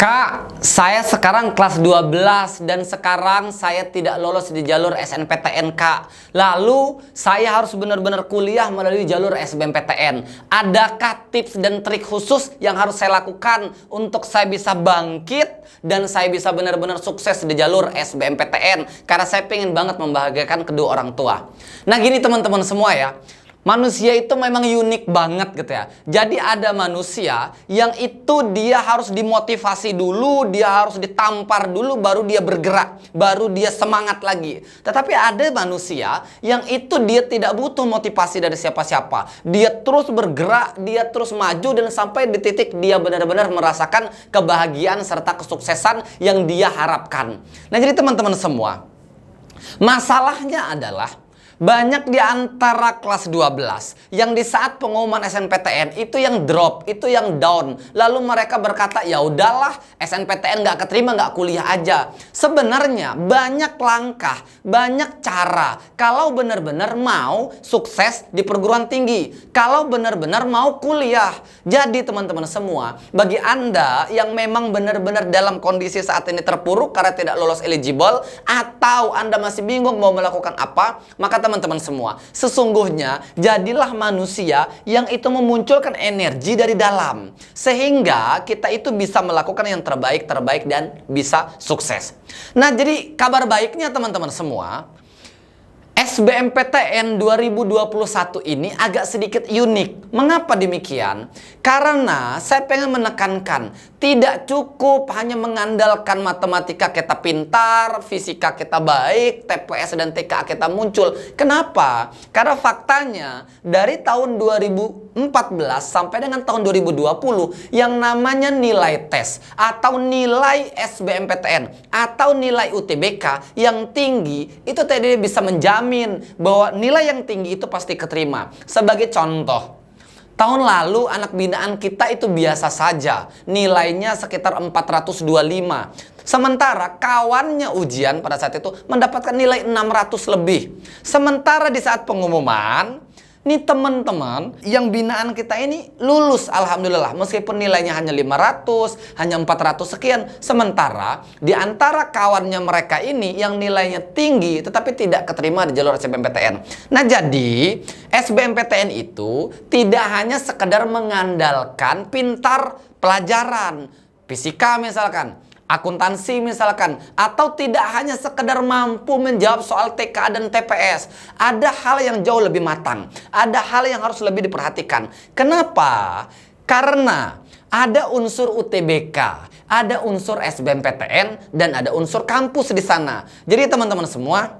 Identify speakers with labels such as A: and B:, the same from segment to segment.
A: Kak, saya sekarang kelas 12 dan sekarang saya tidak lolos di jalur SNPTN, Kak. Lalu saya harus benar-benar kuliah melalui jalur SBMPTN. Adakah tips dan trik khusus yang harus saya lakukan untuk saya bisa bangkit dan saya bisa benar-benar sukses di jalur SBMPTN? Karena saya pengen banget membahagiakan kedua orang tua. Nah gini teman-teman semua ya. Manusia itu memang unik banget gitu ya. Jadi ada manusia yang itu dia harus dimotivasi dulu, dia harus ditampar dulu, baru dia bergerak, baru dia semangat lagi. Tetapi ada manusia yang itu dia tidak butuh motivasi dari siapa-siapa. Dia terus bergerak, dia terus maju dan sampai di titik dia benar-benar merasakan kebahagiaan serta kesuksesan yang dia harapkan. Nah jadi teman-teman semua, masalahnya adalah banyak di antara kelas 12 yang di saat pengumuman SNPTN itu yang drop, itu yang down. Lalu mereka berkata, ya udahlah SNPTN nggak keterima, nggak kuliah aja. Sebenarnya banyak langkah, banyak cara kalau benar-benar mau sukses di perguruan tinggi, kalau benar-benar mau kuliah. Jadi teman-teman semua, bagi Anda yang memang benar-benar dalam kondisi saat ini terpuruk karena tidak lolos eligible, atau Anda masih bingung mau melakukan apa, maka teman-teman semua, sesungguhnya jadilah manusia yang itu memunculkan energi dari dalam, sehingga kita itu bisa melakukan yang terbaik dan bisa sukses. Nah jadi kabar baiknya teman-teman semua, SBMPTN 2021 ini agak sedikit unik. Mengapa demikian? Karena saya pengen menekankan, tidak cukup hanya mengandalkan matematika kita pintar, fisika kita baik, TPS dan TKA kita muncul. Kenapa? Karena faktanya dari tahun 2014 sampai dengan tahun 2020 yang namanya nilai tes atau nilai SBMPTN atau nilai UTBK yang tinggi itu tidak bisa menjamin bahwa nilai yang tinggi itu pasti keterima. Sebagai contoh, tahun lalu anak binaan kita itu biasa saja, nilainya sekitar 425. Sementara kawannya ujian pada saat itu mendapatkan nilai 600 lebih. Sementara di saat pengumuman, nih teman-teman yang binaan kita ini lulus alhamdulillah, meskipun nilainya hanya 500, hanya 400 sekian. Sementara di antara kawannya mereka ini yang nilainya tinggi tetapi tidak keterima di jalur SBMPTN. Nah jadi SBMPTN itu tidak hanya sekedar mengandalkan pintar pelajaran fisika misalkan, akuntansi misalkan, atau tidak hanya sekedar mampu menjawab soal TKA dan TPS. Ada hal yang jauh lebih matang, ada hal yang harus lebih diperhatikan. Kenapa? Karena ada unsur UTBK, ada unsur SBMPTN, dan ada unsur kampus di sana. Jadi teman-teman semua,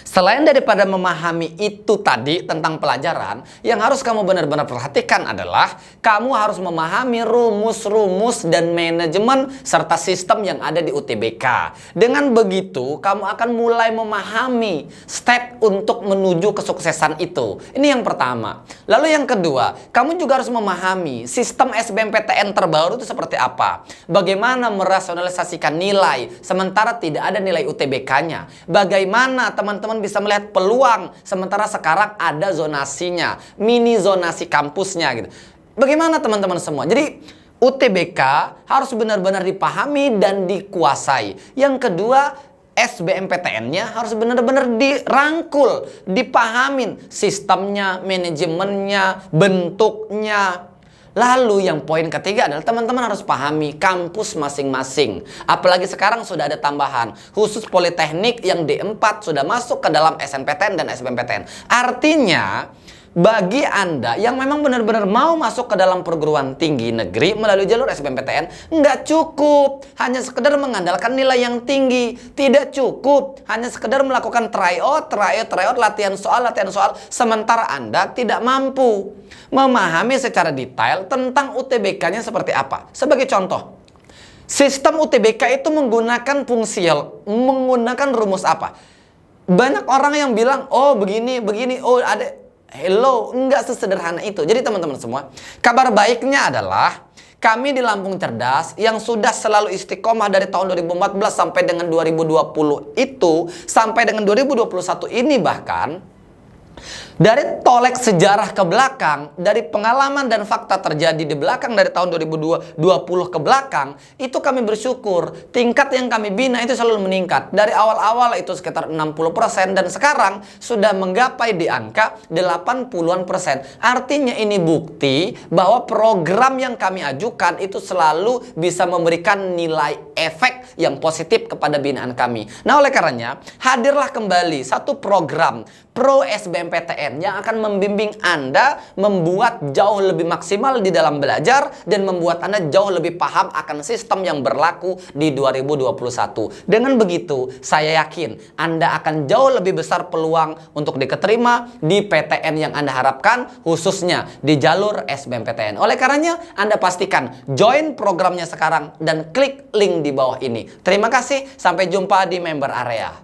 A: selain daripada memahami itu tadi tentang pelajaran, yang harus kamu benar-benar perhatikan adalah kamu harus memahami rumus-rumus dan manajemen serta sistem yang ada di UTBK. Dengan begitu, kamu akan mulai memahami step untuk menuju kesuksesan itu. Ini yang pertama. Lalu yang kedua, kamu juga harus memahami sistem SBMPTN terbaru itu seperti apa. Bagaimana merasionalisasikan nilai sementara tidak ada nilai UTBK-nya. Bagaimana teman-teman bisa melihat peluang sementara sekarang ada zonasinya, mini zonasi kampusnya gitu. Bagaimana teman-teman semua? Jadi UTBK harus benar-benar dipahami dan dikuasai. Yang kedua, SBMPTN-nya harus benar-benar dirangkul, dipahamin sistemnya, manajemennya, bentuknya. Lalu yang poin ketiga adalah teman-teman harus pahami kampus masing-masing. Apalagi sekarang sudah ada tambahan, khusus Politeknik yang D4 sudah masuk ke dalam SNPTN dan SBMPTN. Artinya, bagi Anda yang memang benar-benar mau masuk ke dalam perguruan tinggi negeri melalui jalur SBMPTN, nggak cukup hanya sekedar mengandalkan nilai yang tinggi. Tidak cukup hanya sekedar melakukan tryout, latihan soal, sementara Anda tidak mampu memahami secara detail tentang UTBK-nya seperti apa. Sebagai contoh, sistem UTBK itu menggunakan fungsial, menggunakan rumus apa? Banyak orang yang bilang, oh begini, oh ada. Hello, enggak sesederhana itu. Jadi teman-teman semua, kabar baiknya adalah kami di Lampung Cerdas yang sudah selalu istiqomah dari tahun 2014 sampai dengan 2020 itu, sampai dengan 2021 ini bahkan, Dari tolek sejarah ke belakang, dari pengalaman dan fakta terjadi di belakang dari tahun 2020 ke belakang, itu kami bersyukur tingkat yang kami bina itu selalu meningkat. Dari awal-awal itu sekitar 60% dan sekarang sudah menggapai di angka 80-an persen. Artinya ini bukti bahwa program yang kami ajukan itu selalu bisa memberikan nilai efek yang positif kepada binaan kami. Nah, oleh karenanya hadirlah kembali satu program Pro SBMPTN yang akan membimbing Anda membuat jauh lebih maksimal di dalam belajar dan membuat Anda jauh lebih paham akan sistem yang berlaku di 2021. Dengan begitu, saya yakin Anda akan jauh lebih besar peluang untuk diterima di PTN yang Anda harapkan, khususnya di jalur SBMPTN. Oleh karenanya, Anda pastikan join programnya sekarang dan klik link di bawah ini. Terima kasih, sampai jumpa di member area.